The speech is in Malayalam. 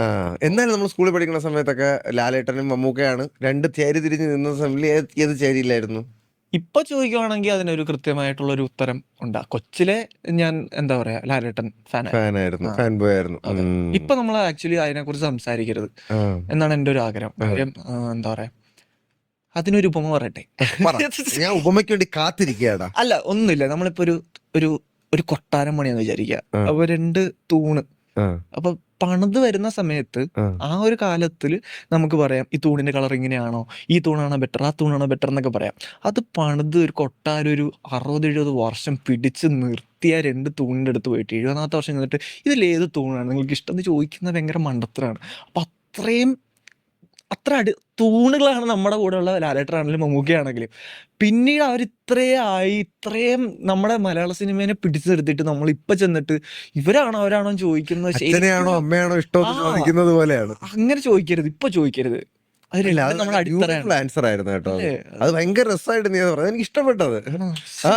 ആ എന്നാലും നമ്മൾ സ്കൂളിൽ പഠിക്കുന്ന സമയത്തൊക്കെ ലാലേട്ടനും മമ്മൂക്കയാണ് രണ്ട് ചേരി തിരിഞ്ഞ് നിന്ന സമയത്ത് ഏത് ചേരിയിലായിരുന്നു? ഇപ്പൊ ചോദിക്കുവാണെങ്കിൽ അതിനൊരു കൃത്യമായിട്ടുള്ള ഒരു ഉത്തരം ഉണ്ടാ. കൊച്ചിലെ ഞാൻ എന്താ പറയാ ലാലേട്ടൻ ഫാനായിരുന്നു. ഫാനായിരുന്നു, ആ, ഫാൻ ബോയ് ആയിരുന്നു. അതെ. ഇപ്പൊ നമ്മൾ ആക്ച്വലി അതിനെക്കുറിച്ച് സംസാരിക്കരുത് ആ, എന്നാണ് എൻ്റെ ഒരു ആഗ്രഹം. കാര്യം എന്താ പറയാ, അതിനൊരു ഉപമ പറയട്ടെ. പറ. ഞാൻ ഉപമയ്ക്ക് വേണ്ടി കാത്തിരിക്കുകയാടാ. അല്ല, ഒന്നുമില്ല. നമ്മളിപ്പോ ഒരു ഒരു ഒരു കൊട്ടാരം പണിയാന്ന് വിചാരിക്കുക. ആ, അപ്പൊ രണ്ട് തൂണ്. ആ, അപ്പൊ പണിത് വരുന്ന സമയത്ത് ആ. ആ ഒരു കാലത്തിൽ നമുക്ക് പറയാം ഈ തൂണിന്റെ കളർ ഇങ്ങനെയാണോ, ഈ തൂണാണോ ബെറ്റർ, ആ തൂണാണോ ബെറ്റർ എന്നൊക്കെ പറയാം. അത് പണിത് ഒരു കൊട്ടാരം ഒരു 60-70 വർഷം പിടിച്ച് നിർത്തിയ രണ്ട് തൂണിന്റെ അടുത്ത് പോയിട്ട് 70ാമത്തെ വർഷം എന്നിട്ട് ഇതിലേത് തൂണാണ് നിങ്ങൾക്ക് ഇഷ്ടം എന്ന് ചോദിക്കുന്നത് ഭയങ്കര മണ്ടത്തരാണ്. അപ്പൊ അത്ര തൂണുകളാണ് നമ്മുടെ കൂടെയുള്ള ലാലേട്ടനാണെങ്കിലും മമ്മൂക്കയാണെങ്കിലും. പിന്നീട് അവർ ഇത്രയും നമ്മുടെ മലയാള സിനിമേനെ പിടിച്ചു നിർത്തിയിട്ട് നമ്മൾ ഇപ്പൊ ചെന്നിട്ട് ഇവരാണോ അവരാണോ ചോദിക്കുന്നത്. അച്ഛനെയാണോ അമ്മയാണോ ഇഷ്ടമെന്ന് ആ. ചോദിക്കുന്നത് പോലെയാണ്. അങ്ങനെ ചോദിക്കരുത്, ഇപ്പൊ ചോദിക്കരുത്. അത് ഇല്ല, രണ്ടും നമ്മുടെ അടിത്തറയാണ്. ബ്യൂട്ടിഫുൾ ആൻസർ ആയിരുന്നു കേട്ടോ. അല്ലേ? അത് ഭയങ്കര രസമായിട്ട് നീ അത് പറഞ്ഞത്, എനിക്ക് ഇഷ്ടപ്പെട്ടത്. ആണോ? ആ